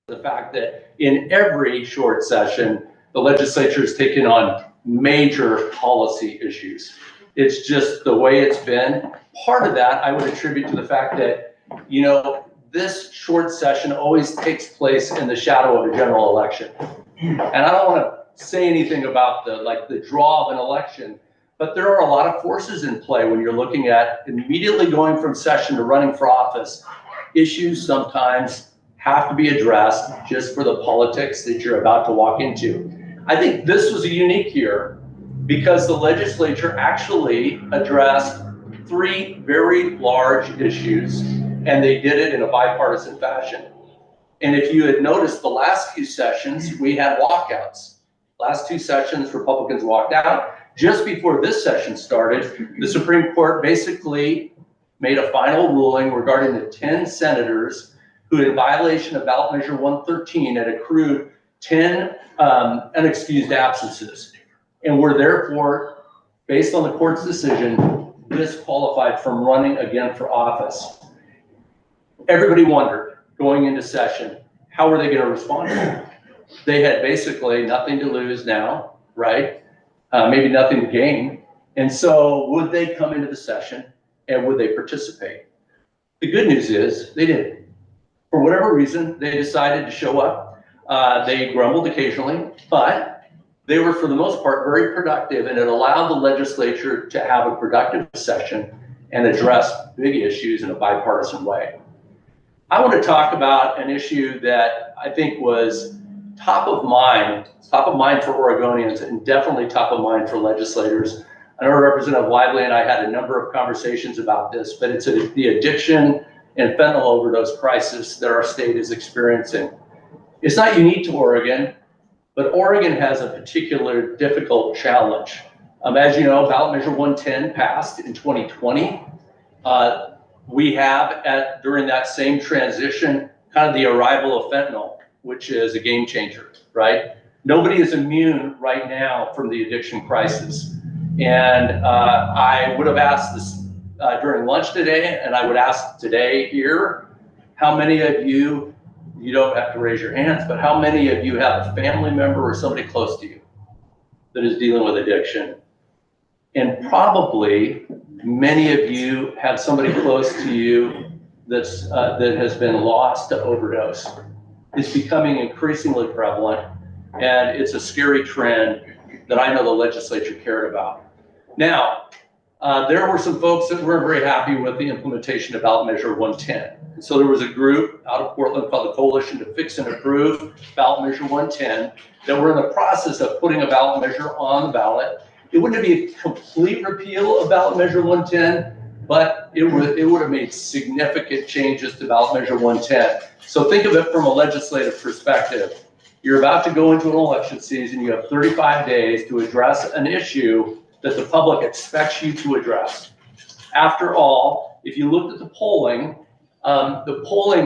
the fact that in every short session, the legislature is taking on major policy issues. It's just the way it's been. Part of that I would attribute to the fact that, you know, this short session always takes place in the shadow of a general election. And I don't want to say anything about the draw of an election, but there are a lot of forces in play when you're looking at immediately going from session to running for office. Issues sometimes have to be addressed just for the politics that you're about to walk into. I think this was a unique year because the legislature actually addressed 3 very large issues, and they did it in a bipartisan fashion. And if you had noticed the last few sessions, we had walkouts. Last 2 sessions, Republicans walked out. Just before this session started, the Supreme Court basically made a final ruling regarding the 10 senators who, in violation of ballot measure 113, had accrued 10 unexcused absences, and were therefore, based on the court's decision, disqualified from running again for office. Everybody wondered, going into session, how were they going to respond? They had basically nothing to lose now, right? Maybe nothing to gain. And so would they come into the session and would they participate? The good news is they didn't. For whatever reason, they decided to show up. They grumbled occasionally, but they were, for the most part, very productive, and it allowed the legislature to have a productive session and address big issues in a bipartisan way. I want to talk about an issue that I think was top of mind for Oregonians and definitely top of mind for legislators. I know Representative Lively and I had a number of conversations about this, but it's the addiction and fentanyl overdose crisis that our state is experiencing. It's not unique to Oregon, but Oregon has a particular difficult challenge. As you know, ballot measure 110 passed in 2020. We have, during that same transition, kind of the arrival of fentanyl, which is a game changer, right? Nobody is immune right now from the addiction crisis. And I would have asked this during lunch today, and I would ask today here, how many of you, you don't have to raise your hands, but how many of you have a family member or somebody close to you that is dealing with addiction? And probably many of you have somebody close to you that's that has been lost to overdose. It's becoming increasingly prevalent, and it's a scary trend that I know the legislature cared about. Now, there were some folks that weren't very happy with the implementation of ballot measure 110. And so there was a group out of Portland called the Coalition to Fix and Improve Ballot Measure 110 that were in the process of putting a ballot measure on the ballot. It wouldn't be a complete repeal of ballot measure 110, but it would have made significant changes to ballot measure 110. So think of it from a legislative perspective. You're about to go into an election season. You have 35 days to address an issue that the public expects you to address. After all, if you looked at the polling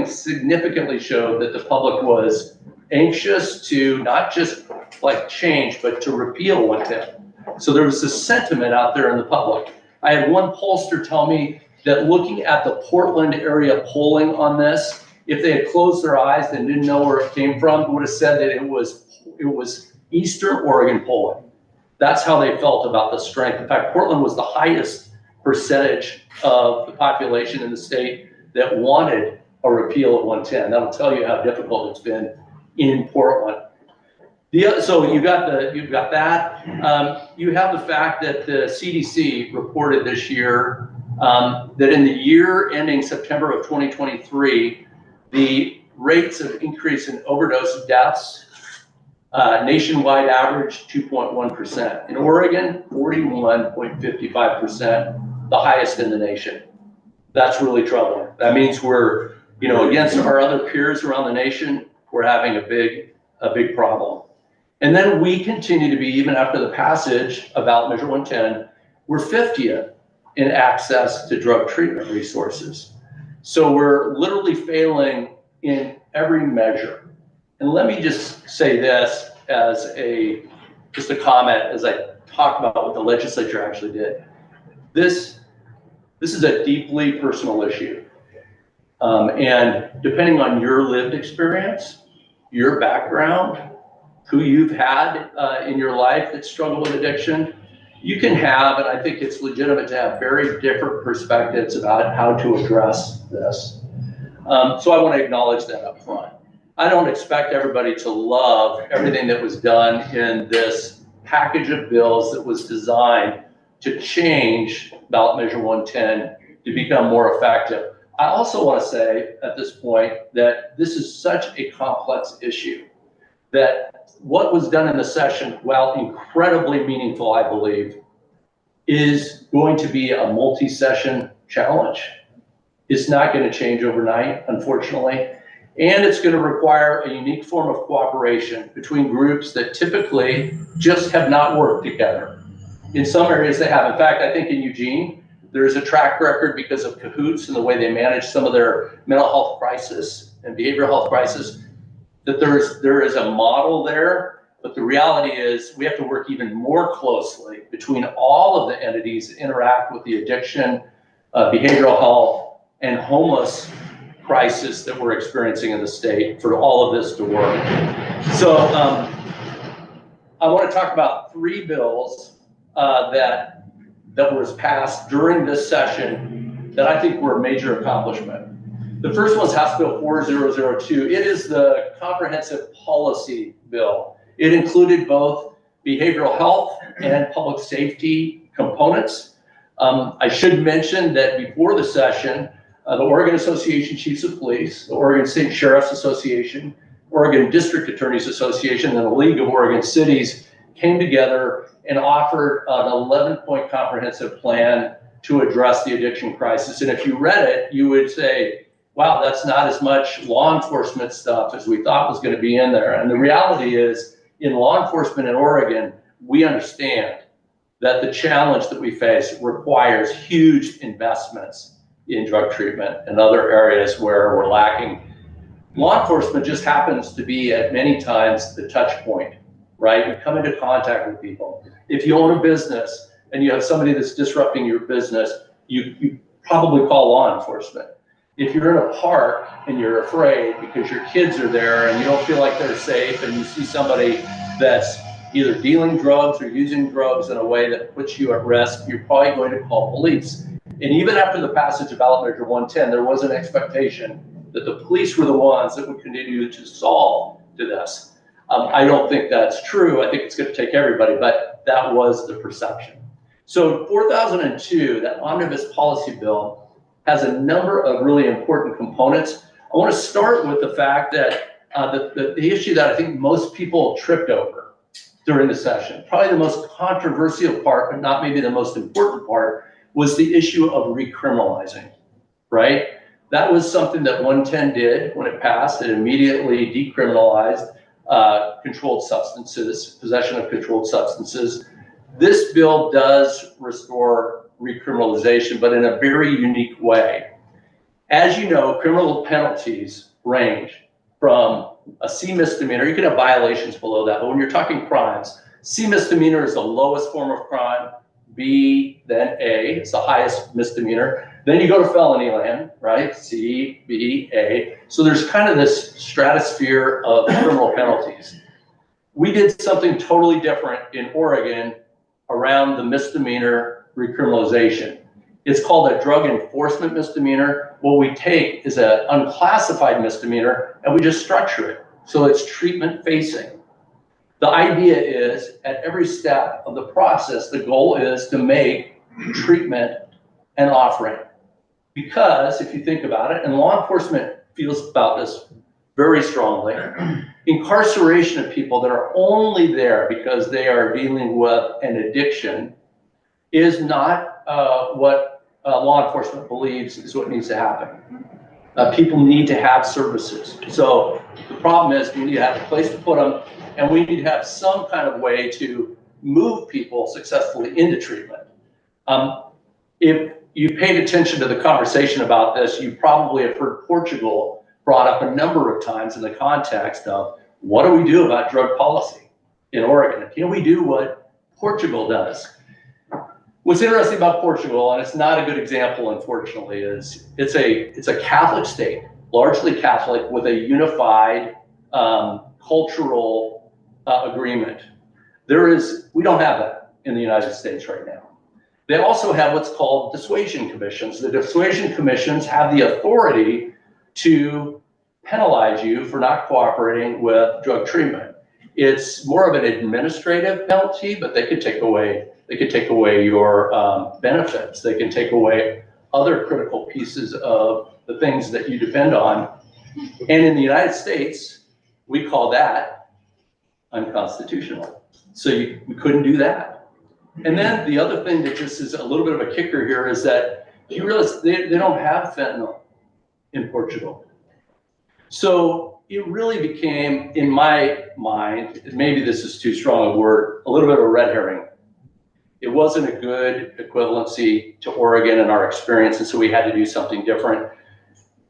significantly showed that the public was anxious to not just like change, but to repeal 110. So there was this sentiment out there in the public. I had one pollster tell me that looking at the Portland area polling on this, if they had closed their eyes and didn't know where it came from, would have said that it was Eastern Oregon polling. That's how they felt about the strength. In fact, Portland was the highest percentage of the population in the state that wanted a repeal of 110. That'll tell you how difficult it's been in Portland. So you've got that. You have the fact that the CDC reported this year that in the year ending September of 2023, the rates of increase in overdose deaths nationwide average 2.1%. In Oregon, 41.55%, the highest in the nation. That's really troubling. That means we're, against our other peers around the nation, we're having a big problem. And then we continue to be, even after the passage of ballot measure 110, we're 50th in access to drug treatment resources. So we're literally failing in every measure. And let me just say this as just a comment as I talk about what the legislature actually did. This is a deeply personal issue. And depending on your lived experience, your background, who you've had in your life that struggle with addiction, you can have, and I think it's legitimate to have very different perspectives about how to address this. So I want to acknowledge that up front. I don't expect everybody to love everything that was done in this package of bills that was designed to change ballot measure 110 to become more effective. I also want to say at this point that this is such a complex issue that what was done in the session, while incredibly meaningful, I believe, is going to be a multi-session challenge. It's not going to change overnight, unfortunately. And it's going to require a unique form of cooperation between groups that typically just have not worked together. In some areas they have. In fact, I think in Eugene, there's a track record because of cahoots and the way they manage some of their mental health crisis and behavioral health crisis, that there is a model there. But the reality is we have to work even more closely between all of the entities that interact with the addiction, behavioral health, and homeless crisis that we're experiencing in the state for all of this to work. So I want to talk about 3 bills that was passed during this session that I think were a major accomplishment. The first one is House Bill 4002. It is the comprehensive policy bill. It included both behavioral health and public safety components. I should mention that before the session, the Oregon Association Chiefs of Police, the Oregon State Sheriff's Association, Oregon District Attorneys Association, and the League of Oregon Cities came together and offered an 11-point comprehensive plan to address the addiction crisis. And if you read it, you would say, wow, that's not as much law enforcement stuff as we thought was going to be in there. And the reality is, in law enforcement in Oregon, we understand that the challenge that we face requires huge investments in drug treatment and other areas where we're lacking. Law enforcement just happens to be at many times the touch point, right? You come into contact with people. If you own a business and you have somebody that's disrupting your business, you probably call law enforcement. If you're in a park and you're afraid because your kids are there and you don't feel like they're safe and you see somebody that's either dealing drugs or using drugs in a way that puts you at risk, you're probably going to call police. And even after the passage of ballot measure 110, there was an expectation that the police were the ones that would continue to solve to this. I don't think that's true. I think it's going to take everybody, but that was the perception. So 4002, that omnibus policy bill, has a number of really important components. I want to start with the fact that the issue that I think most people tripped over during the session, probably the most controversial part, but not maybe the most important part, was the issue of recriminalizing, right? That was something that 110 did when it passed. It immediately decriminalized controlled substances, possession of controlled substances. This bill does restore recriminalization, but in a very unique way. As you know, criminal penalties range from a C misdemeanor. You can have violations below that, but when you're talking crimes, C misdemeanor is the lowest form of crime. B, then A, it's the highest misdemeanor. Then you go to felony land, right? C, B, A. So there's kind of this stratosphere of criminal penalties. We did something totally different in Oregon around the misdemeanor recriminalization. It's called a drug enforcement misdemeanor. What we take is an unclassified misdemeanor and we just structure it so it's treatment facing. The idea is at every step of the process, the goal is to make treatment an offering. Because if you think about it, and law enforcement feels about this very strongly, incarceration of people that are only there because they are dealing with an addiction is not what law enforcement believes is what needs to happen. People need to have services. So the problem is we need to have a place to put them, and we need to have some kind of way to move people successfully into treatment. If you paid attention to the conversation about this, you probably have heard Portugal brought up a number of times in the context of what do we do about drug policy in Oregon? Can we do what Portugal does? What's interesting about Portugal, and it's not a good example, unfortunately, is it's a Catholic state, largely Catholic, with a unified cultural agreement. We don't have that in the United States right now. They also have what's called dissuasion commissions. The dissuasion commissions have the authority to penalize you for not cooperating with drug treatment. It's more of an administrative penalty, but they could take away your benefits. They can take away other critical pieces of the things that you depend on. And in the United States, we call that unconstitutional. So we couldn't do that. And then the other thing that just is a little bit of a kicker here is that you realize they don't have fentanyl in Portugal. So it really became, in my mind, maybe this is too strong a word, a little bit of a red herring. It wasn't a good equivalency to Oregon in our experience, and so we had to do something different.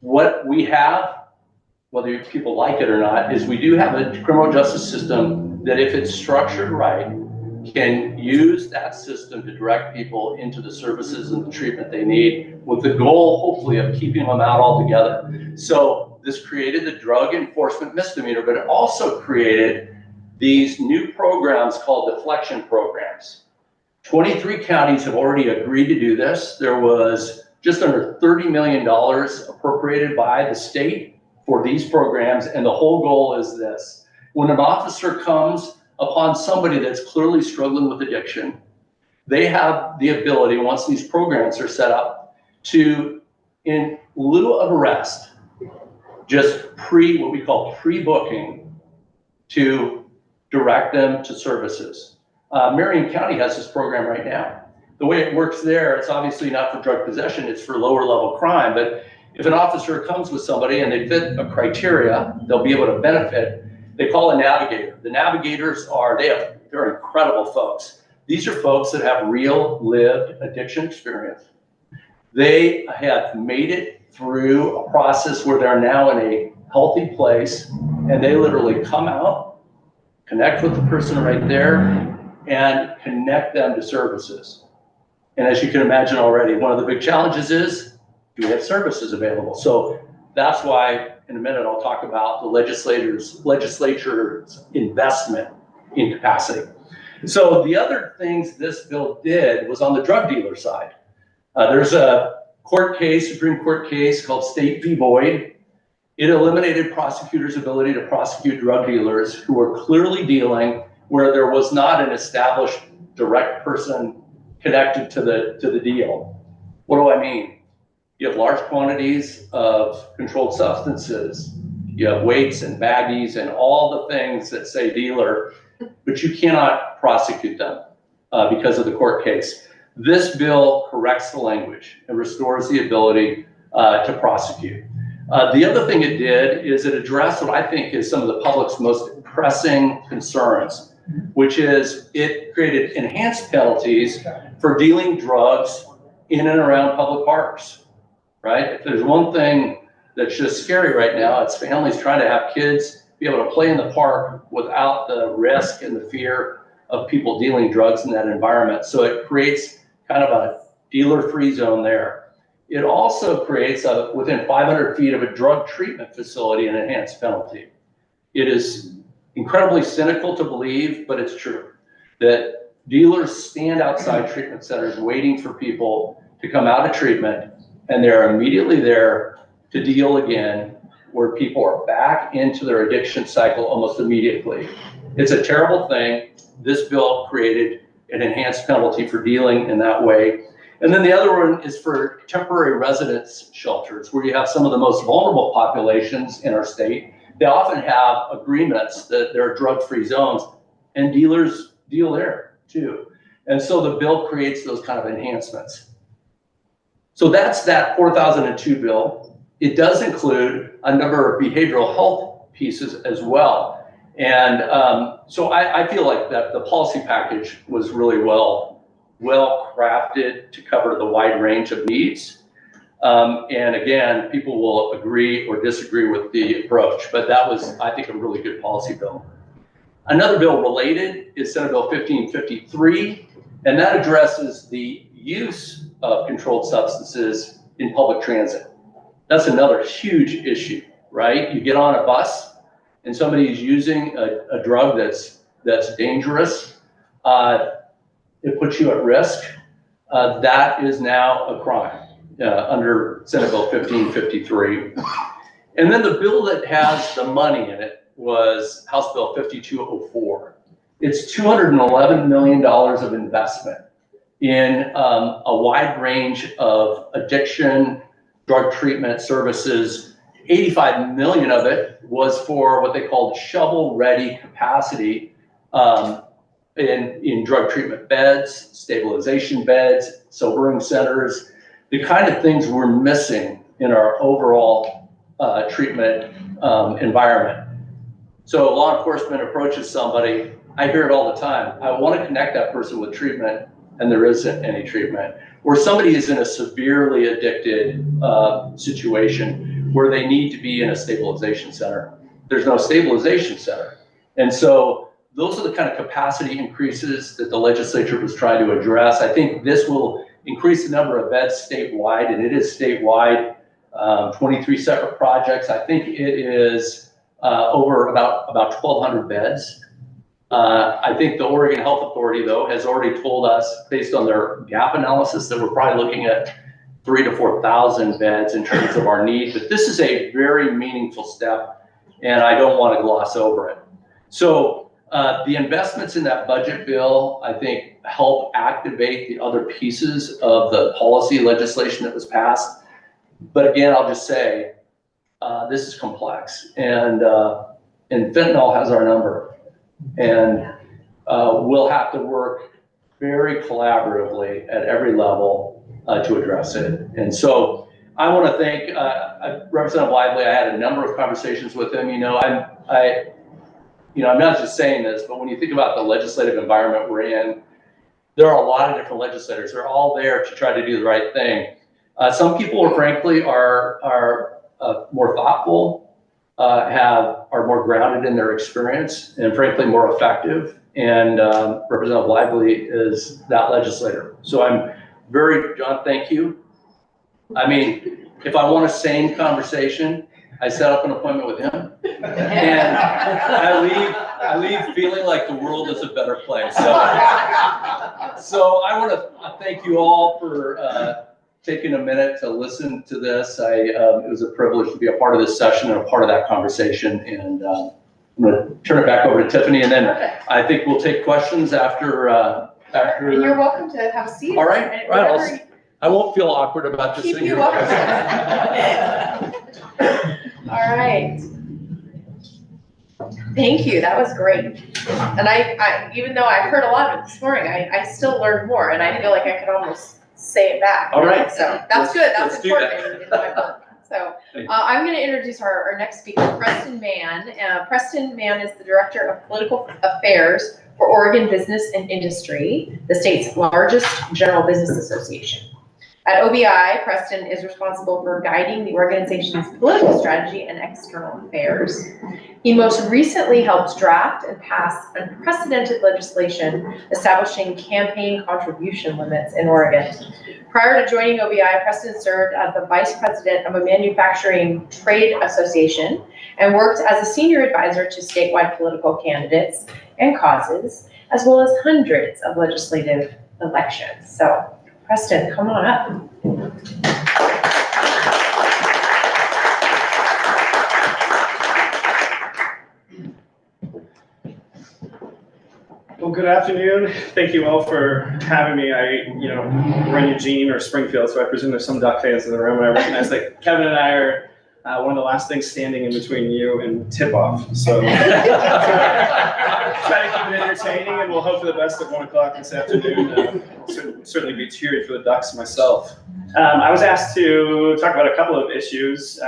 What we have, whether people like it or not, is we do have a criminal justice system that, if it's structured right, can use that system to direct people into the services and the treatment they need, with the goal, hopefully, of keeping them out altogether. So this created the drug enforcement misdemeanor, but it also created these new programs called deflection programs. 23 counties have already agreed to do this. There was just under $30 million appropriated by the state for these programs, and the whole goal is this. When an officer comes upon somebody that's clearly struggling with addiction, they have the ability, once these programs are set up, to, in lieu of arrest, just what we call pre-booking, to direct them to services. Marion County has this program right now. The way it works there, it's obviously not for drug possession, it's for lower level crime, but if an officer comes with somebody and they fit a criteria, they'll be able to benefit. They call a navigator. The navigators they're incredible folks. These are folks that have real lived addiction experience. They have made it through a process where they're now in a healthy place, and they literally come out, connect with the person right there, and connect them to services. And as you can imagine already, one of the big challenges is, do we have services available? So that's why, in a minute, I'll talk about the legislature's investment in capacity. So the other things this bill did was on the drug dealer side. There's a Supreme Court case called State v. Boyd. It eliminated prosecutors' ability to prosecute drug dealers who were clearly dealing where there was not an established direct person connected to the deal. What do I mean? You have large quantities of controlled substances. You have weights and baggies and all the things that say dealer, but you cannot prosecute them because of the court case. This bill corrects the language and restores the ability to prosecute. The other thing it did is it addressed what I think is some of the public's most pressing concerns, which is it created enhanced penalties for dealing drugs in and around public parks. Right? If there's one thing that's just scary right now, it's families trying to have kids be able to play in the park without the risk and the fear of people dealing drugs in that environment. So it creates kind of a dealer-free zone there. It also creates, within 500 feet of a drug treatment facility, an enhanced penalty. It is incredibly cynical to believe, but it's true, that dealers stand outside treatment centers waiting for people to come out of treatment, and they're immediately there to deal again, where people are back into their addiction cycle almost immediately. It's a terrible thing. This bill created an enhanced penalty for dealing in that way. And then the other one is for temporary residence shelters, where you have some of the most vulnerable populations in our state. They often have agreements that there are drug-free zones, and dealers deal there too. And so the bill creates those kind of enhancements. So that's that 4002 bill. It does include a number of behavioral health pieces as well. And so I feel like that the policy package was really well crafted to cover the wide range of needs. And again, people will agree or disagree with the approach, but that was, I think, a really good policy bill. Another bill related is Senate Bill 1553, and that addresses the use of controlled substances in public transit. That's another huge issue, right? You get on a bus and somebody is using a drug that's dangerous, it puts you at risk, that is now a crime under Senate Bill 1553. And then the bill that has the money in it was House Bill 5204. It's $211 million of investment in a wide range of addiction, drug treatment services. 85 million of it was for what they called shovel-ready capacity in drug treatment beds, stabilization beds, sobering centers, the kind of things we're missing in our overall treatment environment. So law enforcement approaches somebody, I hear it all the time, I want to connect that person with treatment, and there isn't any treatment. Or somebody is in a severely addicted situation where they need to be in a stabilization center. There's no stabilization center. And so those are the kind of capacity increases that the legislature was trying to address. I think this will increase the number of beds statewide, and it is statewide, 23 separate projects. I think it is over about 1,200 beds. I think the Oregon Health Authority, though, has already told us, based on their gap analysis, that we're probably looking at 3,000 to 4,000 beds in terms of our need. But this is a very meaningful step, and I don't want to gloss over it. So the investments in that budget bill, I think, help activate the other pieces of the policy legislation that was passed. But again, I'll just say, this is complex, and fentanyl has our number. And we'll have to work very collaboratively at every level to address it. And so I want to thank Representative Lively. I had a number of conversations with him. I'm not just saying this, but when you think about the legislative environment we're in, there are a lot of different legislators. They're all there to try to do the right thing. Some people, frankly, are more thoughtful, are more grounded in their experience, and frankly more effective. And Representative Lively is that legislator. So John, thank you. I mean, if I want a sane conversation, I set up an appointment with him, and I leave feeling like the world is a better place. So I want to thank you all for taking a minute to listen to this. It was a privilege to be a part of this session and a part of that conversation. And I'm going to turn it back over to Tiffany, and then I think we'll take questions after. And you're welcome to have a seat. All right. I won't feel awkward about this. Keep you up. All right. Thank you. That was great. And I even though I heard a lot of it this morning, I still learned more, and I feel like I could almost say it back. All right. So that's good. That's important. In my work. So I'm going to introduce our next speaker, Preston Mann. Preston Mann is the Director of Political Affairs for Oregon Business and Industry, the state's largest general business association. At OBI, Preston is responsible for guiding the organization's political strategy and external affairs. He most recently helped draft and pass unprecedented legislation establishing campaign contribution limits in Oregon. Prior to joining OBI, Preston served as the Vice President of a manufacturing trade association and worked as a senior advisor to statewide political candidates and causes, as well as hundreds of legislative elections. So, Preston, come on up. Well, good afternoon. Thank you all for having me. We're in Eugene or Springfield, so I presume there's some Duck fans in the room. And I recognize that Kevin and I are one of the last things standing in between you and tip-off. So try to keep it entertaining, and we'll hope for the best at 1 o'clock this afternoon. Certainly be cheering for the Ducks myself. I was asked to talk about a couple of issues,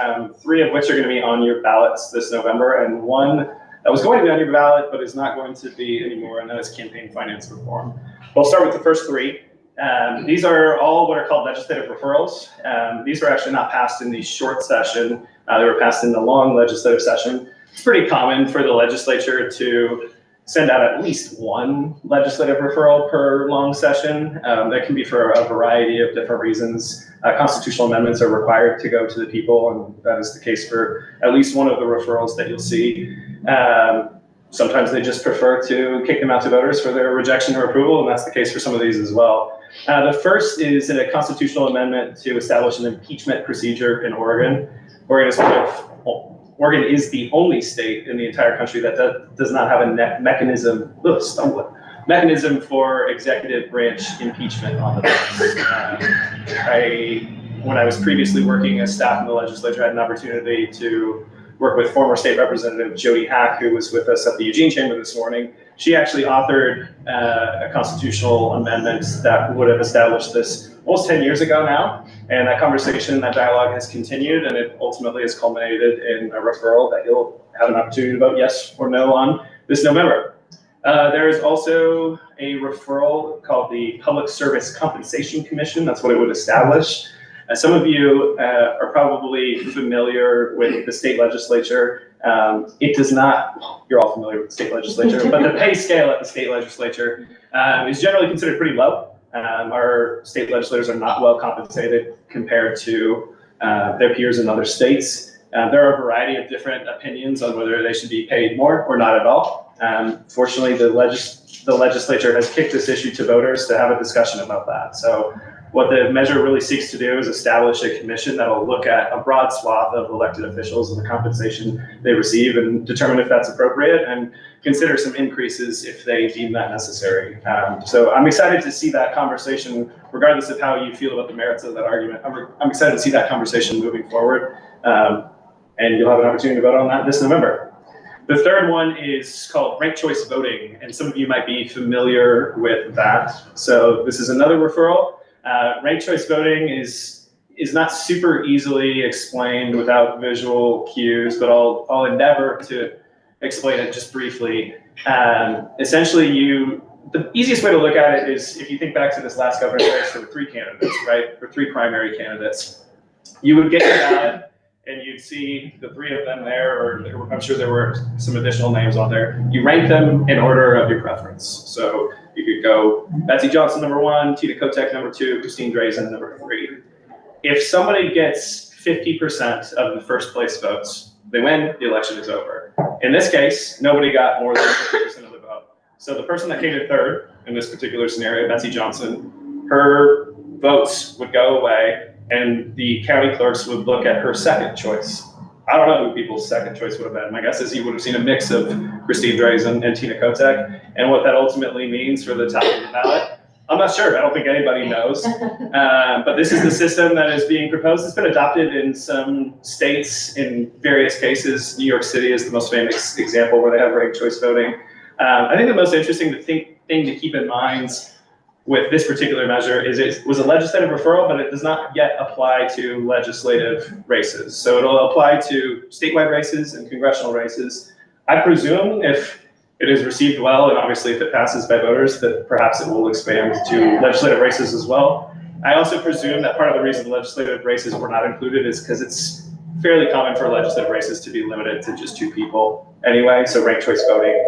3 of which are going to be on your ballots this November, and one that was going to be on your ballot but is not going to be anymore, and that is campaign finance reform. We'll start with the first 3. These are all what are called legislative referrals. These were actually not passed in the short session. They were passed in the long legislative session. It's pretty common for the legislature to send out at least 1 legislative referral per long session. That can be for a variety of different reasons. Constitutional amendments are required to go to the people, and that is the case for at least one of the referrals that you'll see. Sometimes they just prefer to kick them out to voters for their rejection or approval, and that's the case for some of these as well. The first is a constitutional amendment to establish an impeachment procedure in Oregon. Oregon is the only state in the entire country that does not have a mechanism for executive branch impeachment on the books. When I was previously working as staff in the legislature, I had an opportunity to work with former state representative Jody Hack, who was with us at the Eugene Chamber this morning. She actually authored a constitutional amendment that would have established this almost 10 years ago now. And that conversation, that dialogue has continued, and it ultimately has culminated in a referral that you'll have an opportunity to vote yes or no on this November. There is also a referral called the Public Service Compensation Commission. That's what it would establish. Some of you are probably familiar with the state legislature. It does not, you're all familiar with the state legislature, but the pay scale at the state legislature is generally considered pretty low. Our state legislators are not well compensated compared to their peers in other states. There are a variety of different opinions on whether they should be paid more or not at all. Fortunately, the legislature has kicked this issue to voters to have a discussion about that. So what the measure really seeks to do is establish a commission that will look at a broad swath of elected officials and the compensation they receive and determine if that's appropriate and consider some increases if they deem that necessary. So I'm excited to see that conversation, regardless of how you feel about the merits of that argument. I'm excited to see that conversation moving forward. And you'll have an opportunity to vote on that this November. The third one is called ranked choice voting, and some of you might be familiar with that. So this is another referral. Ranked choice voting is not super easily explained without visual cues, but I'll endeavor to explain it just briefly. Essentially, the easiest way to look at it is if you think back to this last governor's race, there were 3 candidates, right? Or 3 primary candidates. You would get your ballot, and you'd see the 3 of them there, or I'm sure there were some additional names on there. You rank them in order of your preference. So you could go Betsy Johnson number 1, Tina Kotek number 2, Christine Drazen number 3. If somebody gets 50% of the first place votes, they win, the election is over. In this case, nobody got more than 50% of the vote. So the person that came in third in this particular scenario, Betsy Johnson, her votes would go away, and the county clerks would look at her second choice. I don't know who people's second choice would have been. My guess is you would have seen a mix of Christine Drazen and Tina Kotek, and what that ultimately means for the top of the ballot, I'm not sure. I don't think anybody knows. But this is the system that is being proposed. It's been adopted in some states in various cases. New York City is the most famous example where they have ranked choice voting. I think the most interesting thing to keep in mind with this particular measure is it was a legislative referral, but it does not yet apply to legislative races. So it'll apply to statewide races and congressional races. I presume if it is received well, and obviously if it passes by voters, that perhaps it will expand to legislative races as well. I also presume that part of the reason legislative races were not included is because it's fairly common for legislative races to be limited to just 2 people anyway. So ranked choice voting,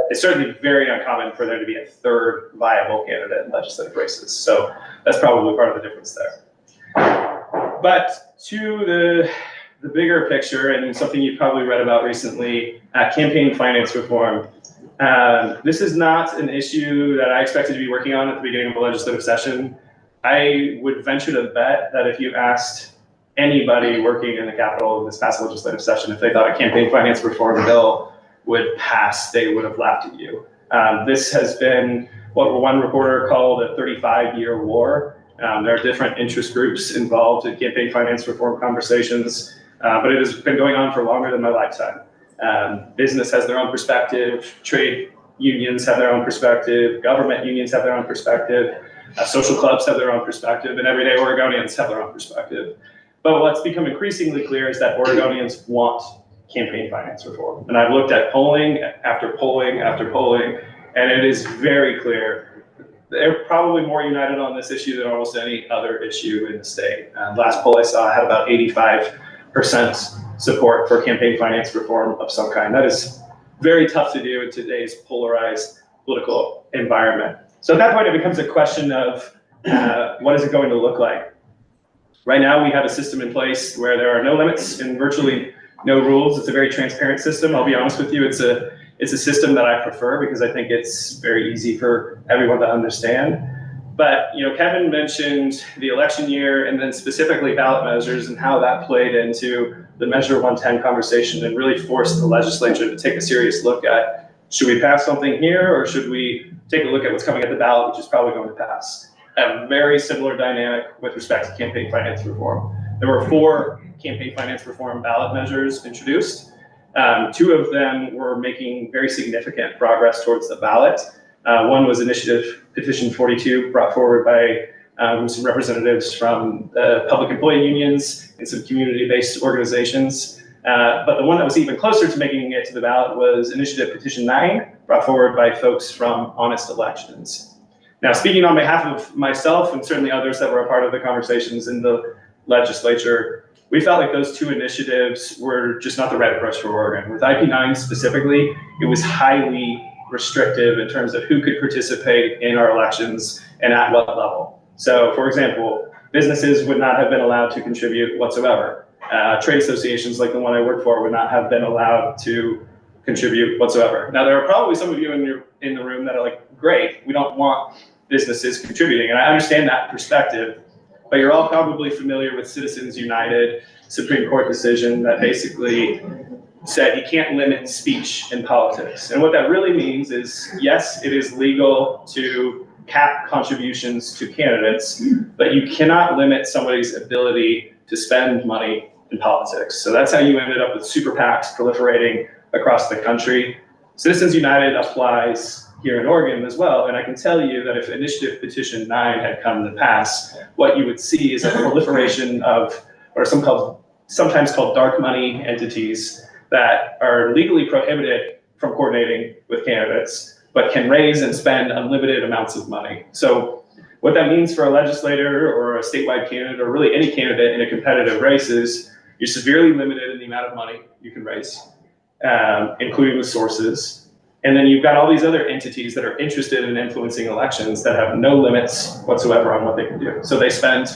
it's certainly very uncommon for there to be a third viable candidate in legislative races. So that's probably part of the difference there. But to the bigger picture, and something you've probably read about recently, campaign finance reform. This is not an issue that I expected to be working on at the beginning of a legislative session. I would venture to bet that if you asked anybody working in the Capitol in this past legislative session if they thought a campaign finance reform bill would pass, they would have laughed at you. This has been what one reporter called a 35-year war. There are different interest groups involved in campaign finance reform conversations, but it has been going on for longer than my lifetime. Business has their own perspective, trade unions have their own perspective, government unions have their own perspective, social clubs have their own perspective, and everyday Oregonians have their own perspective. But what's become increasingly clear is that Oregonians want campaign finance reform. And I've looked at polling after polling after polling, and it is very clear they're probably more united on this issue than almost any other issue in the state. Last poll I saw had about 85% support for campaign finance reform of some kind. That is very tough to do in today's polarized political environment. So at that point, it becomes a question of what is it going to look like? Right now, we have a system in place where there are no limits in virtually no rules. It's a very transparent system. I'll be honest with you. It's a system that I prefer because I think it's very easy for everyone to understand. But, Kevin mentioned the election year and then specifically ballot measures and how that played into the Measure 110 conversation and really forced the legislature to take a serious look at, should we pass something here or should we take a look at what's coming at the ballot, which is probably going to pass? A very similar dynamic with respect to campaign finance reform. There were 4 campaign finance reform ballot measures introduced. 2 of them were making very significant progress towards the ballot. One was Initiative Petition 42, brought forward by some representatives from public employee unions and some community-based organizations. But the one that was even closer to making it to the ballot was Initiative Petition 9, brought forward by folks from Honest Elections. Now, speaking on behalf of myself and certainly others that were a part of the conversations in the legislature, we felt like those 2 initiatives were just not the right approach for Oregon. With IP9 specifically, it was highly restrictive in terms of who could participate in our elections and at what level. So, for example, businesses would not have been allowed to contribute whatsoever. Trade associations like the one I work for would not have been allowed to contribute whatsoever. Now, there are probably some of you in the room that are like, great, we don't want businesses contributing. And I understand that perspective, but you're all probably familiar with Citizens United Supreme Court decision that basically said you can't limit speech in politics. And what that really means is, yes, it is legal to cap contributions to candidates, but you cannot limit somebody's ability to spend money in politics. So that's how you ended up with super PACs proliferating across the country. Citizens United applies here in Oregon as well, and I can tell you that if Initiative Petition 9 had come to pass, what you would see is a proliferation of, or sometimes called dark money entities that are legally prohibited from coordinating with candidates, but can raise and spend unlimited amounts of money. So what that means for a legislator or a statewide candidate, or really any candidate in a competitive race, is you're severely limited in the amount of money you can raise, including the sources. And then you've got all these other entities that are interested in influencing elections that have no limits whatsoever on what they can do. So they spend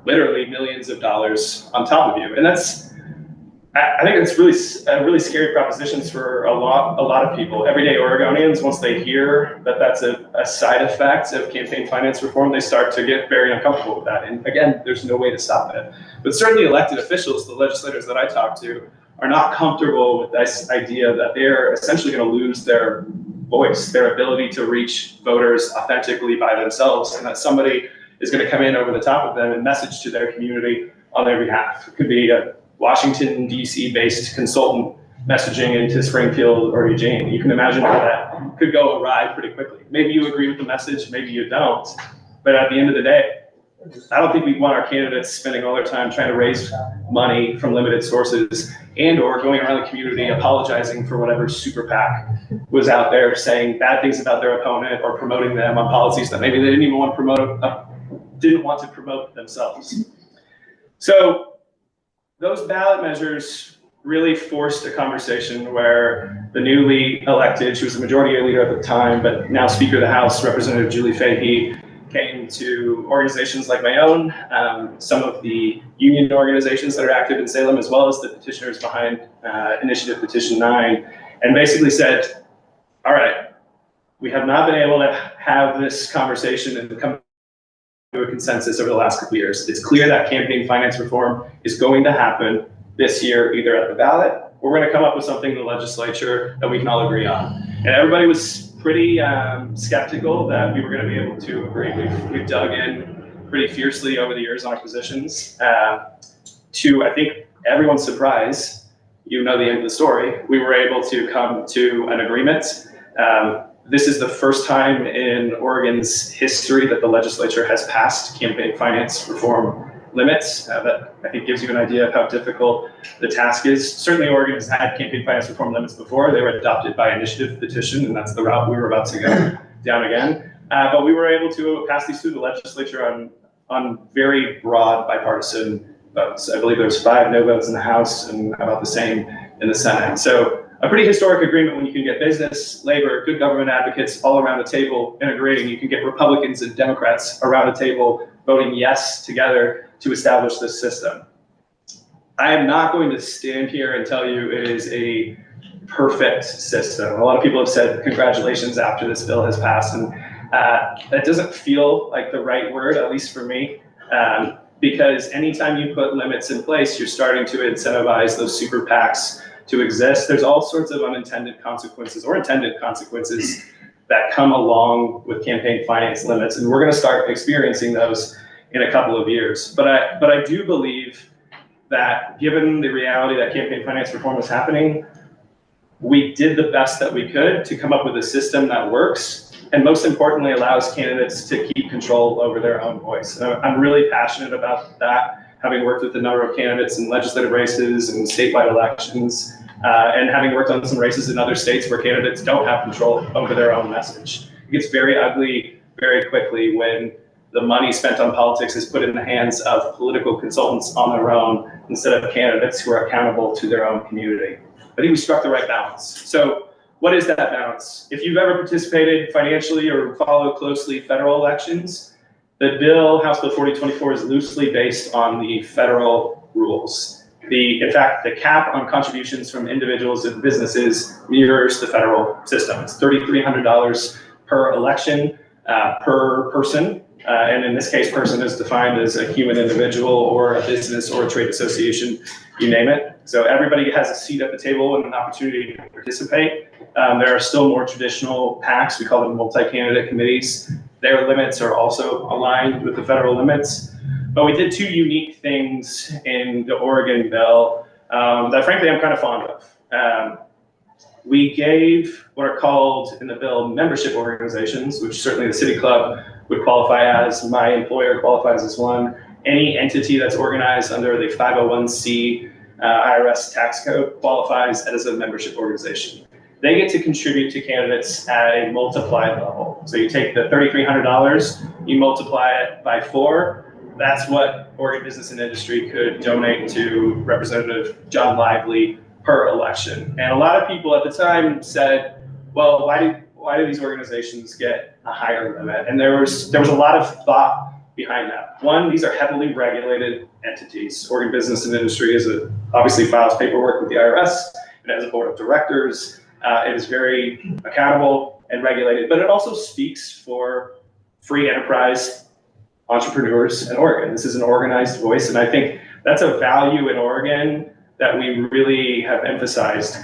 literally millions of dollars on top of you. And I think it's really scary propositions for a lot of people. Everyday Oregonians, once they hear that that's a side effect of campaign finance reform, they start to get very uncomfortable with that. And again, there's no way to stop it. But certainly elected officials, the legislators that I talk to, are not comfortable with this idea that they're essentially going to lose their voice, their ability to reach voters authentically by themselves, and that somebody is going to come in over the top of them and message to their community on their behalf. It could be a Washington, D.C. based consultant messaging into Springfield or Eugene. You can imagine how that could go awry pretty quickly. Maybe you agree with the message, maybe you don't. But at the end of the day, I don't think we want our candidates spending all their time trying to raise money from limited sources and or going around the community apologizing for whatever super PAC was out there saying bad things about their opponent or promoting them on policies that maybe they didn't even want to promote, didn't want to promote themselves. So those ballot measures really forced a conversation where the newly elected, she was the majority leader at the time, but now Speaker of the House, Representative Julie Fahey, came to organizations like my own, some of the union organizations that are active in Salem, as well as the petitioners behind Initiative Petition 9, and basically said, all right, we have not been able to have this conversation and come to a consensus over the last couple of years. It's clear that campaign finance reform is going to happen this year, either at the ballot, or we're going to come up with something in the legislature that we can all agree on. And everybody was pretty skeptical that we were going to be able to agree. We've dug in pretty fiercely over the years on our positions. To, I think, everyone's surprise, you know the end of the story, we were able to come to an agreement. This is the first time in Oregon's history that the legislature has passed campaign finance reform limits. That I think gives you an idea of how difficult the task is. Certainly Oregon has had campaign finance reform limits before. They were adopted by initiative petition, and that's the route we were about to go down again. But we were able to pass these through the legislature on very broad bipartisan votes. I believe there was 5 no votes in the House and about the same in the Senate. So a pretty historic agreement when you can get business, labor, good government advocates all around the table integrating. You can get Republicans and Democrats around the table voting yes together to establish this system. I am not going to stand here and tell you it is a perfect system. A lot of people have said congratulations after this bill has passed, and that doesn't feel like the right word, at least for me, because anytime you put limits in place, you're starting to incentivize those super PACs to exist. There's all sorts of unintended consequences or intended consequences that come along with campaign finance limits, and we're going to start experiencing those in a couple of years. But I do believe that given the reality that campaign finance reform was happening, we did the best that we could to come up with a system that works, and most importantly, allows candidates to keep control over their own voice. And I'm really passionate about that, having worked with a number of candidates in legislative races and statewide elections, and having worked on some races in other states where candidates don't have control over their own message. It gets very ugly very quickly when the money spent on politics is put in the hands of political consultants on their own instead of candidates who are accountable to their own community. I think we struck the right balance. So what is that balance? If you've ever participated financially or followed closely federal elections, the bill, House Bill 4024, is loosely based on the federal rules. In fact, the cap on contributions from individuals and businesses mirrors the federal system. It's $3,300 per election, per person. And in this case, person is defined as a human individual or a business or a trade association, you name it. So everybody has a seat at the table and an opportunity to participate. There are still more traditional PACs, we call them multi-candidate committees. Their limits are also aligned with the federal limits. But we did two unique things in the Oregon bill that frankly I'm kind of fond of. We gave what are called in the bill membership organizations, which certainly the City Club would qualify as, my employer qualifies as one, any entity that's organized under the 501c IRS tax code qualifies as a membership organization. They get to contribute to candidates at a multiplied level. So you take the $3,300, you multiply it by 4, that's what Oregon Business and Industry could donate to Representative John Lively per election. And a lot of people at the time said, well, why do these organizations get a higher limit? And there was a lot of thought behind that. One, these are heavily regulated entities. Oregon Business and Industry obviously files paperwork with the IRS. It has a board of directors. It is very accountable and regulated, but it also speaks for free enterprise entrepreneurs in Oregon. This is an organized voice, and I think that's a value in Oregon that we really have emphasized.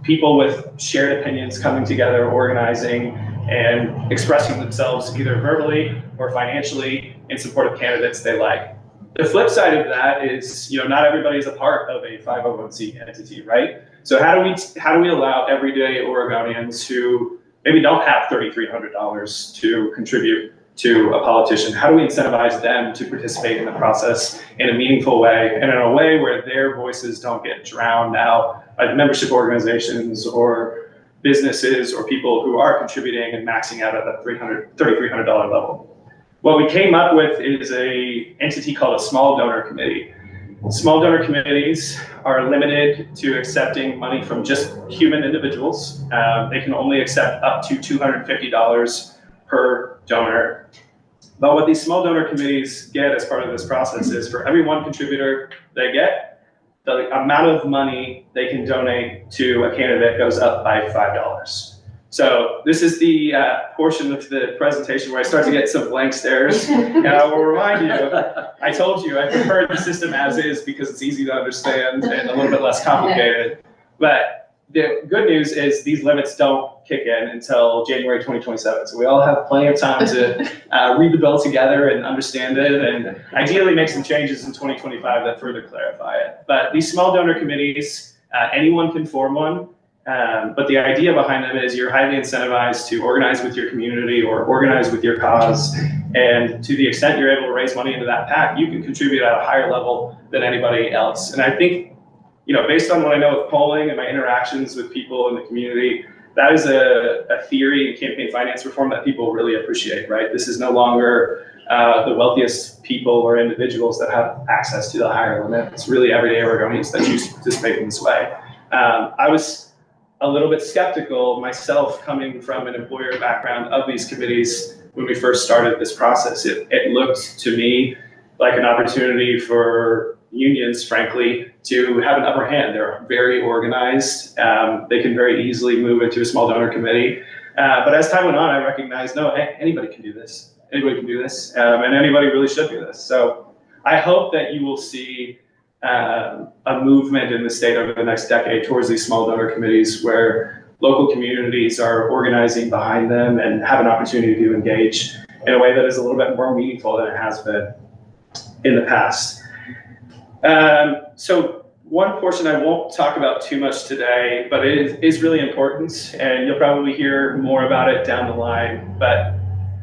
People with shared opinions coming together, organizing, and expressing themselves either verbally or financially in support of candidates they like. The flip side of that is, not everybody is a part of a 501c entity, right? So how do we allow everyday Oregonians who maybe don't have $3,300 to contribute to a politician? How do we incentivize them to participate in the process in a meaningful way and in a way where their voices don't get drowned out by the membership organizations or businesses or people who are contributing and maxing out at that $3,300 level? What we came up with is an entity called a small donor committee. Small donor committees are limited to accepting money from just human individuals. They can only accept up to $250 per donor. But what these small donor committees get as part of this process is, for every one contributor they get, the amount of money they can donate to a candidate goes up by $5. So this is the portion of the presentation where I start to get some blank stares. And I will remind you, I told you I prefer the system as is because it's easy to understand and a little bit less complicated. But the good news is these limits don't kick in until January 2027. So we all have plenty of time to read the bill together and understand it, and ideally make some changes in 2025 that further clarify it. But these small donor committees, anyone can form one. But the idea behind them is you're highly incentivized to organize with your community or organize with your cause. And to the extent you're able to raise money into that PAC, you can contribute at a higher level than anybody else. And I think, based on what I know of polling and my interactions with people in the community, that is a theory in campaign finance reform that people really appreciate, right? This is no longer the wealthiest people or individuals that have access to the higher limit. It's really everyday Oregonians that choose to participate in this way. I was a little bit skeptical myself, coming from an employer background, of these committees when we first started this process. It looked to me like an opportunity for unions, frankly, to have an upper hand. They're very organized. They can very easily move into a small donor committee. But as time went on, I recognized, no, anybody can do this. Anybody can do this, and anybody really should do this. So I hope that you will see a movement in the state over the next decade towards these small donor committees where local communities are organizing behind them and have an opportunity to engage in a way that is a little bit more meaningful than it has been in the past. So one portion I won't talk about too much today, but it is really important, and you'll probably hear more about it down the line. But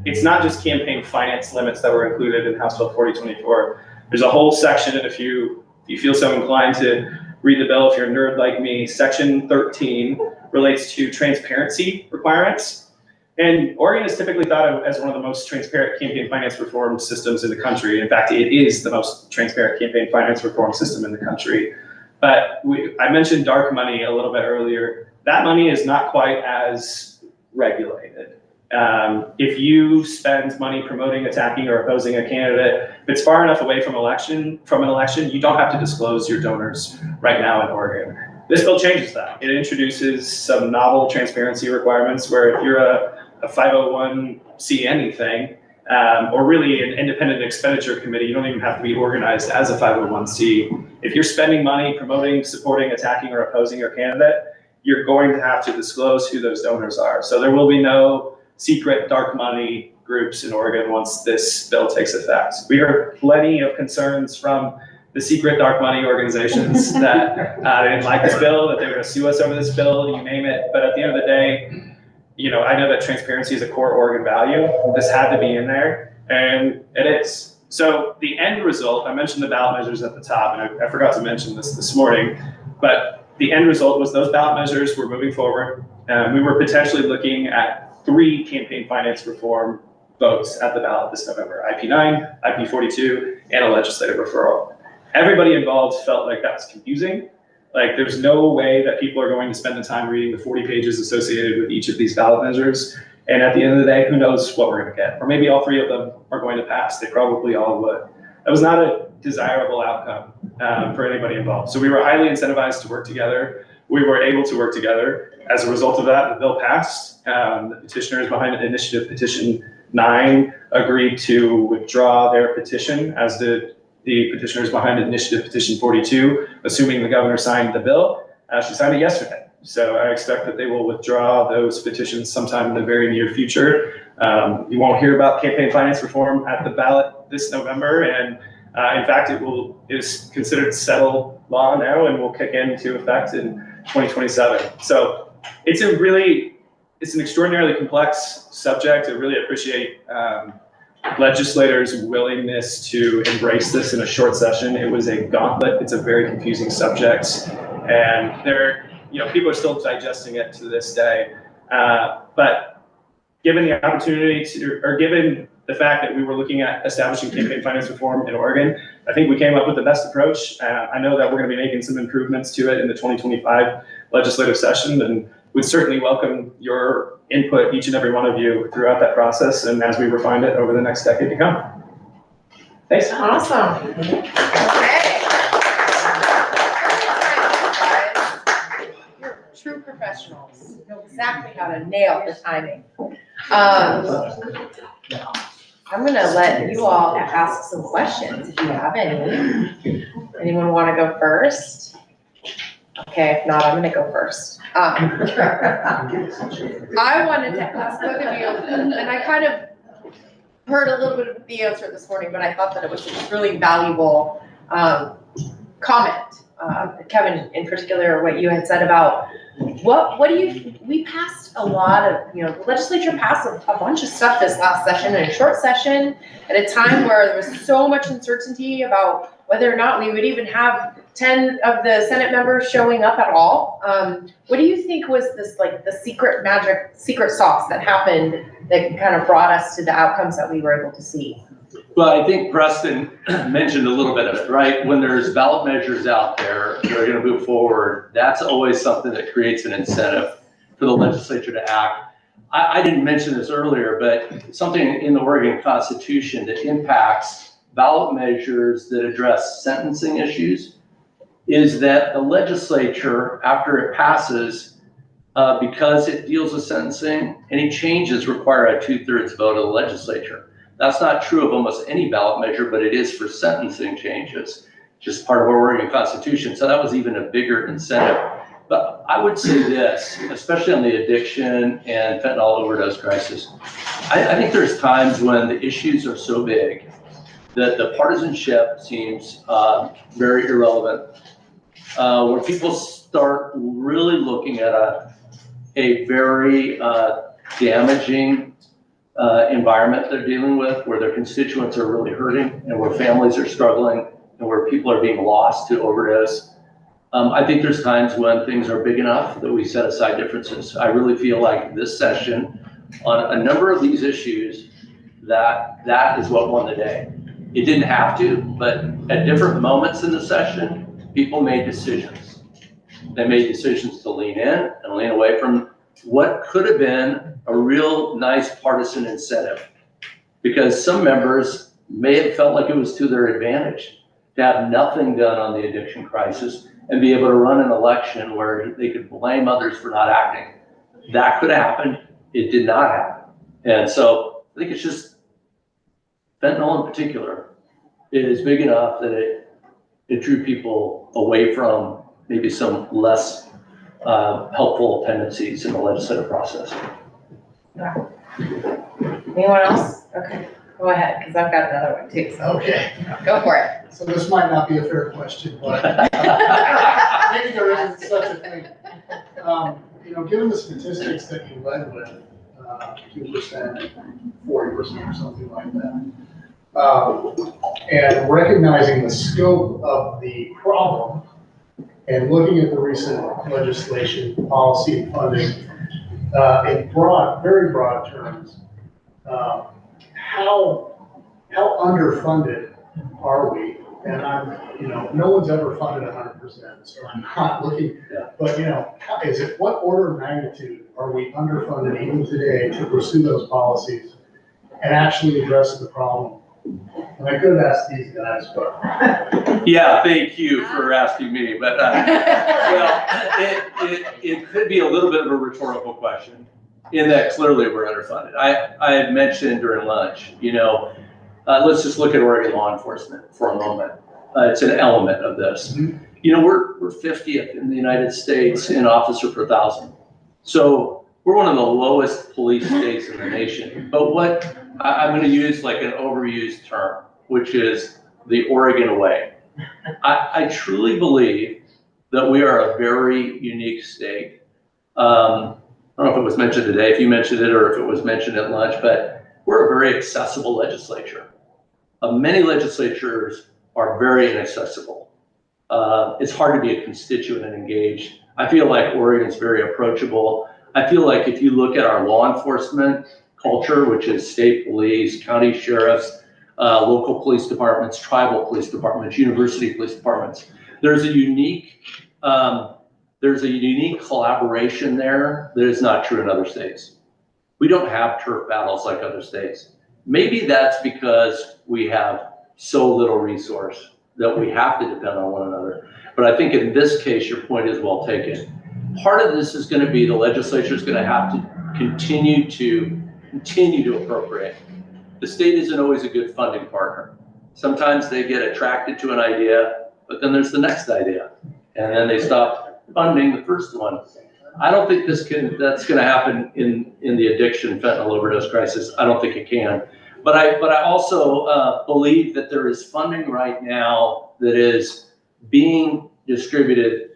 it's not just campaign finance limits that were included in House Bill 4024. There's a whole section, and if you feel so inclined to read the bill, if you're a nerd like me, Section 13 relates to transparency requirements. And Oregon is typically thought of as one of the most transparent campaign finance reform systems in the country. In fact, it is the most transparent campaign finance reform system in the country. But I mentioned dark money a little bit earlier. That money is not quite as regulated. If you spend money promoting, attacking, or opposing a candidate, if it's far enough away from an election, you don't have to disclose your donors right now in Oregon. This bill changes that. It introduces some novel transparency requirements where if you're a 501c anything, or really an independent expenditure committee, you don't even have to be organized as a 501c. If you're spending money promoting, supporting, attacking, or opposing your candidate, you're going to have to disclose who those donors are. So there will be no secret dark money groups in Oregon once this bill takes effect. We heard plenty of concerns from the secret dark money organizations that they didn't like this bill, that they were going to sue us over this bill, you name it. But at the end of the day, I know that transparency is a core Oregon value. This had to be in there, and it is. So the end result, I mentioned the ballot measures at the top, and I forgot to mention this morning, but the end result was those ballot measures were moving forward. We were potentially looking at 3 campaign finance reform votes at the ballot this November: IP9, IP42, and a legislative referral. Everybody involved felt like that was confusing. Like, there's no way that people are going to spend the time reading the 40 pages associated with each of these ballot measures. And at the end of the day, who knows what we're going to get? Or maybe all 3 of them are going to pass. They probably all would. That was not a desirable outcome for anybody involved. So we were highly incentivized to work together. We were able to work together. As a result of that, the bill passed. The petitioners behind Initiative Petition 9 agreed to withdraw their petition, as did the petitioners behind Initiative Petition 42, assuming the governor signed the bill. She signed it yesterday. So I expect that they will withdraw those petitions sometime in the very near future. You won't hear about campaign finance reform at the ballot this November. And in fact, it is considered settled law now and will kick into effect in 2027. So it's an extraordinarily complex subject. I really appreciate legislators' willingness to embrace this in a short session. It was a gauntlet. It's a very confusing subject, and people are still digesting it to this day. But given the opportunity or given the fact that we were looking at establishing campaign finance reform in Oregon, I think we came up with the best approach. I know that we're going to be making some improvements to it in the 2025 legislative session, and would certainly welcome your input, each and every one of you, throughout that process and as we refine it over the next decade to come. Thanks. Awesome. Okay. You're true professionals. You know exactly how to nail the timing. I'm going to let you all ask some questions if you have any. Anyone want to go first? Okay, if not, I'm going to go first. I wanted to ask both of you, and I kind of heard a little bit of the answer this morning, but I thought that it was a really valuable comment. Kevin, in particular, what you had said about we passed a lot of, the legislature passed a bunch of stuff this last session in a short session at a time where there was so much uncertainty about whether or not we would even have 10 of the Senate members showing up at all. What do you think was this, like, the secret sauce that happened that kind of brought us to the outcomes that we were able to see? Well, I think Preston mentioned a little bit of it, right? When there's ballot measures out there that are going to move forward, that's always something that creates an incentive for the legislature to act. I didn't mention this earlier, but something in the Oregon Constitution that impacts ballot measures that address sentencing issues is that the legislature, after it passes, because it deals with sentencing, any changes require a 2/3 vote of the legislature. That's not true of almost any ballot measure, but it is for sentencing changes, just part of our Oregon Constitution. So that was even a bigger incentive. But I would say this, especially on the addiction and fentanyl overdose crisis, I think there's times when the issues are so big that the partisanship seems very irrelevant. When people start really looking at a very damaging environment they're dealing with, where their constituents are really hurting and where families are struggling and where people are being lost to overdose. I think there's times when things are big enough that we set aside differences. I really feel like this session on a number of these issues, that is what won the day. It didn't have to, but at different moments in the session, people made decisions. They made decisions to lean in and lean away from what could have been a real nice partisan incentive, because some members may have felt like it was to their advantage to have nothing done on the addiction crisis and be able to run an election where they could blame others for not acting. That could have happened. It did not happen. And so I think it's just fentanyl in particular is big enough that it drew people away from maybe some less helpful tendencies in the legislative process. Anyone else? Okay, go ahead, because I've got another one too, so Okay, go for it. so this might not be a fair question, but maybe there isn't such a thing. Given the statistics that you led with, 2%, 40% or something like that, and recognizing the scope of the problem and looking at the recent legislation, policy, and funding, in very broad terms, how underfunded are we? And no one's ever funded 100%, so I'm not looking, but what order of magnitude are we underfunded even today to pursue those policies and actually address the problem? And I could have asked these guys, but. Yeah, thank you for asking me, but well, it could be a little bit of a rhetorical question in that clearly we're underfunded. I had mentioned during lunch, let's just look at Oregon law enforcement for a moment. It's an element of this. Mm-hmm. We're 50th in the United States in officer per 1,000. So we're one of the lowest police states in the nation. But what I'm going to use like an overused term, which is the Oregon way. I truly believe that we are a very unique state. I don't know if it was mentioned today, if you mentioned it or if it was mentioned at lunch, but we're a very accessible legislature. Many legislatures are very inaccessible. It's hard to be a constituent and engaged. I feel like Oregon's very approachable. I feel like if you look at our law enforcement culture, which is state police, county sheriffs, local police departments, tribal police departments, university police departments, there's a unique collaboration there that is not true in other states. We don't have turf battles like other states. Maybe that's because we have so little resource that we have to depend on one another. But I think in this case, your point is well taken. Part of this is going to be the legislature is going to have to continue to appropriate. The state isn't always a good funding partner. Sometimes they get attracted to an idea, but then there's the next idea, and then they stop funding the first one. I don't think that's going to happen in the addiction fentanyl overdose crisis. I don't think it can. But I also believe that there is funding right now that is being distributed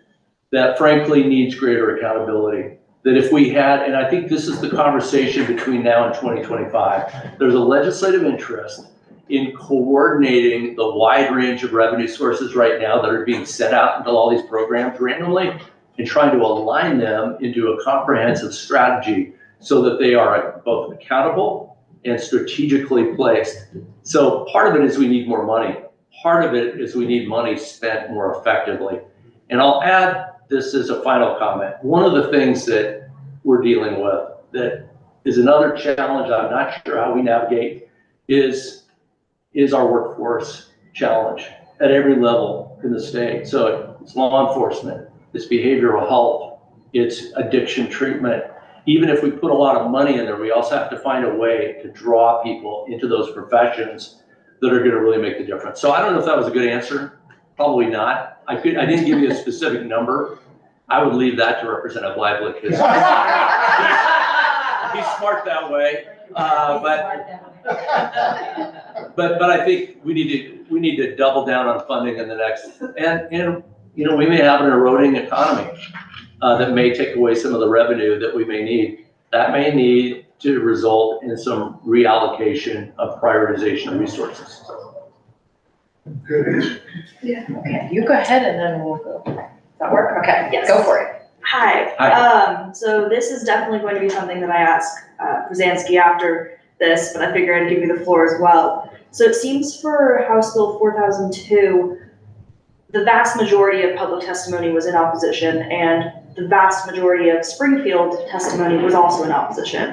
that frankly needs greater accountability. That if we had, and I think this is the conversation between now and 2025, there's a legislative interest in coordinating the wide range of revenue sources right now that are being sent out into all these programs randomly and trying to align them into a comprehensive strategy so that they are both accountable and strategically placed. So part of it is we need more money. Part of it is we need money spent more effectively. And I'll add this as a final comment. One of the things that we're dealing with that is another challenge I'm not sure how we navigate is is our workforce challenge at every level in the state. So it's law enforcement, it's behavioral health, it's addiction treatment. Even if we put a lot of money in there, we also have to find a way to draw people into those professions that are gonna really make the difference. So I don't know if that was a good answer, probably not. I didn't give you a specific number. I would leave that to Representative Lively, because he's smart that way. But I think we need to double down on funding in the next, and you know, we may have an eroding economy that may take away some of the revenue that we may need. That may need to result in some reallocation of prioritization of resources. Good answer. Yeah, okay, you go ahead and then we'll go. Does that work? Okay, Yes. Go for it. Hi. So this is definitely going to be something that I ask Pruzansky after this, but I figured I'd give you the floor as well. So it seems for House Bill 4002, the vast majority of public testimony was in opposition, and the vast majority of Springfield testimony was also in opposition.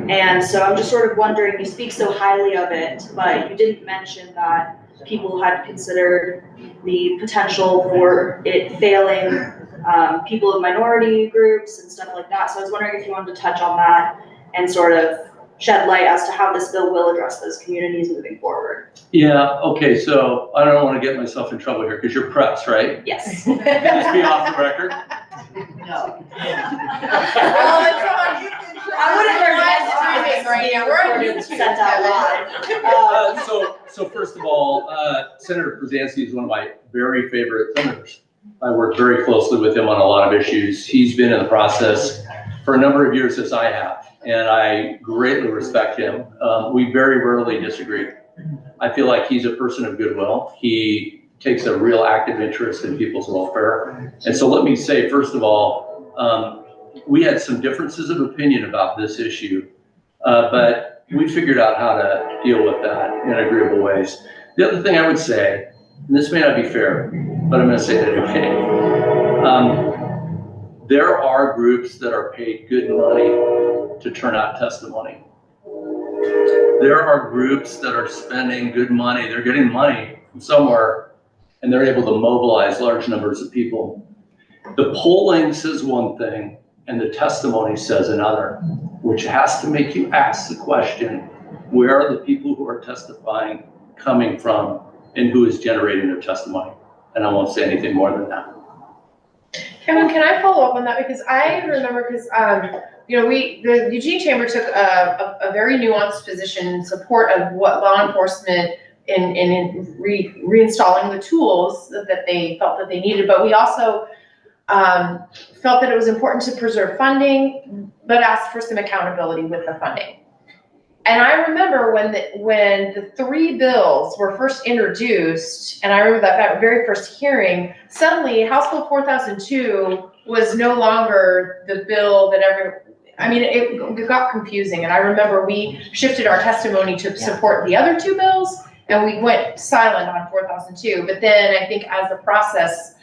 And so I'm just sort of wondering, you speak so highly of it, but you didn't mention that people had considered the potential for it failing people of minority groups and stuff like that. So I was wondering if you wanted to touch on that and sort of shed light as to how this bill will address those communities moving forward. Yeah, okay, so I don't want to get myself in trouble here, because you're press, right? Yes. Can this be off the record? No. I wouldn't right now. We're on YouTube. Sent out live. So first of all, Senator Pruzansky is one of my very favorite senators. I work very closely with him on a lot of issues. He's been in the process for a number of years, as I have, and I greatly respect him. We very rarely disagree. I feel like he's a person of goodwill. He takes a real active interest in people's welfare. And so let me say, first of all, we had some differences of opinion about this issue, but we figured out how to deal with that in agreeable ways. The other thing I would say, and this may not be fair, but I'm going to say it anyway. There are groups that are paid good money to turn out testimony. There are groups that are spending good money. They're getting money from somewhere, and they're able to mobilize large numbers of people. The polling says one thing, and the testimony says another, which has to make you ask the question, where are the people who are testifying coming from, and who is generating their testimony? And I won't say anything more than that. Kevin, can I follow up on that? Because I remember, you know, the Eugene Chamber took a very nuanced position in support of what law enforcement in reinstalling the tools that they felt that they needed. But we also felt that it was important to preserve funding, but ask for some accountability with the funding. And I remember when the three bills were first introduced, and I remember that very first hearing, suddenly House Bill 4002 was no longer the bill that it got confusing. And I remember we shifted our testimony to support the other two bills, and we went silent on 4002. But then I think as the process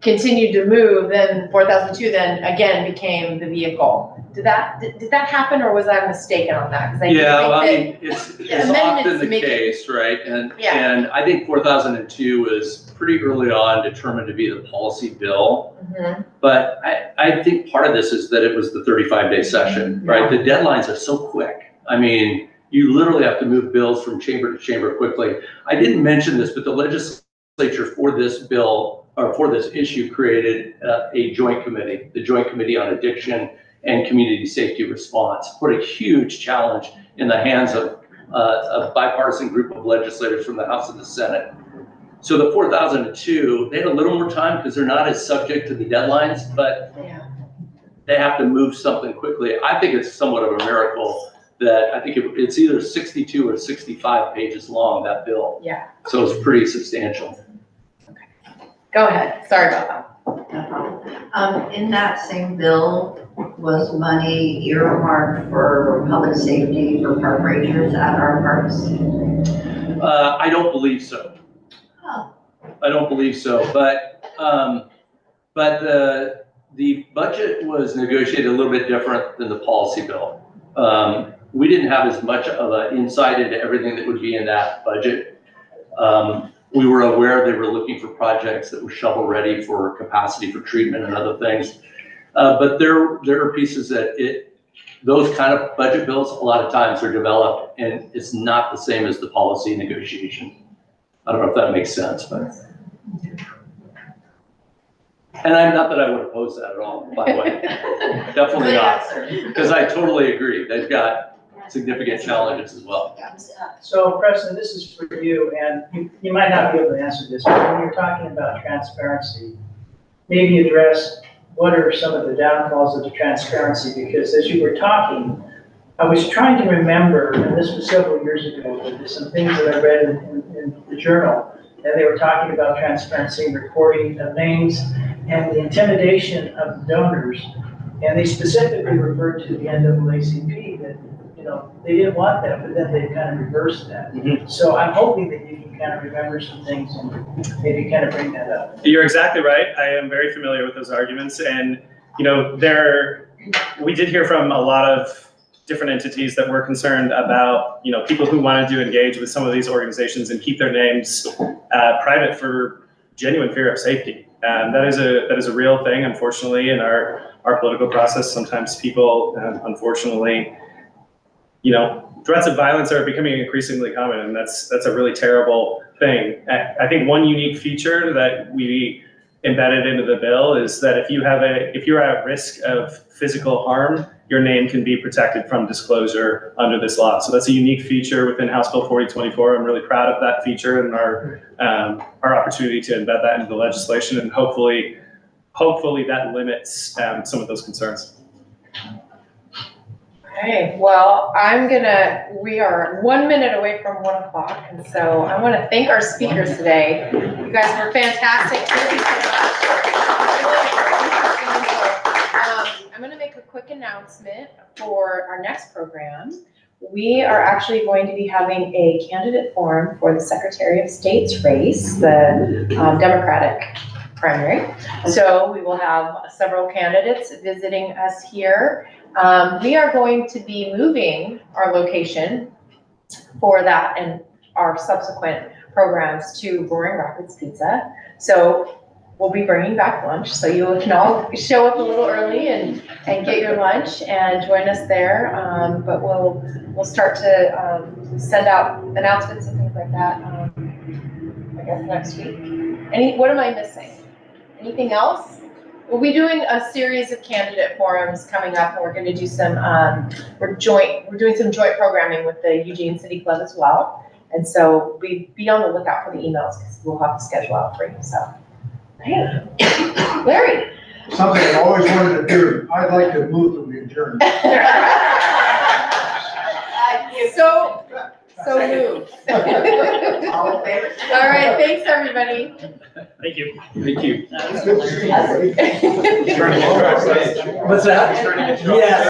continued to move, then 4002 then again became the vehicle. Did that happen, or was I mistaken on that? It's often the make case, right? And Yeah. I think 4002 was pretty early on determined to be the policy bill. Mhm. But I think part of this is that it was the 35-day session, right? The deadlines are so quick. I mean, you literally have to move bills from chamber to chamber quickly. I didn't mention this, but the legislature for this bill, or for this issue, created a joint committee, the Joint Committee on Addiction and Community Safety Response. Put a huge challenge in the hands of a bipartisan group of legislators from the House and the Senate. So the 4002, they had a little more time because they're not as subject to the deadlines, but they have to move something quickly. I think it's somewhat of a miracle that I think it's either 62 or 65 pages long, that bill. Yeah. So it's pretty substantial. Go ahead. Sorry about that. No problem. In that same bill, was money earmarked for public safety for park rangers at our parks? I don't believe so. Oh. I don't believe so, but the budget was negotiated a little bit different than the policy bill. We didn't have as much of an insight into everything that would be in that budget. We were aware they were looking for projects that were shovel-ready for capacity for treatment and other things. But there are pieces that those kind of budget bills, a lot of times are developed, and it's not the same as the policy negotiation. I don't know if that makes sense, but. And not that I would oppose that at all, by the way. Definitely not, because I totally agree. They've got significant challenges as well. So Preston, this is for you, and you might not be able to answer this, but when you're talking about transparency, maybe address what are some of the downfalls of the transparency, because as you were talking, I was trying to remember, and this was several years ago, but there's some things that I read in the journal, and they were talking about transparency and reporting of names and the intimidation of donors, and they specifically referred to the NAACP that, they didn't want that, but then they kind of reversed that. Mhm. So I'm hoping that you can kind of remember some things and maybe kind of bring that up. You're exactly right. I am very familiar with those arguments, and we did hear from a lot of different entities that were concerned about people who wanted to engage with some of these organizations and keep their names private for genuine fear of safety. That is a real thing, unfortunately, in our political process. Sometimes people, unfortunately, threats of violence are becoming increasingly common, and that's a really terrible thing. I think one unique feature that we embedded into the bill is that if you're at risk of physical harm, your name can be protected from disclosure under this law. So that's a unique feature within House Bill 4024. I'm really proud of that feature and our opportunity to embed that into the legislation, and hopefully that limits some of those concerns. Okay, well, we are 1 minute away from 1 o'clock, and so I want to thank our speakers today. You guys were fantastic. Thank you so much. I'm going to make a quick announcement for our next program. We are actually going to be having a candidate forum for the Secretary of State's race, the Democratic primary. So we will have several candidates visiting us here. We are going to be moving our location for that and our subsequent programs to Roaring Rapids Pizza. So we'll be bringing back lunch, so you can all show up a little early and get your lunch and join us there. But we'll start to send out announcements and things like that, I guess next week. What am I missing? Anything else? We'll be doing a series of candidate forums coming up, and we're going to do some, we're doing some joint programming with the Eugene City Club as well. And so be on the lookout for the emails, because we'll have to schedule out for you. So, hey, Larry. Something I've always wanted to do. I'd like to move to the adjournment. So moved. All right, thanks everybody. Thank you. Thank you. It's good to see you. What's that? Yes.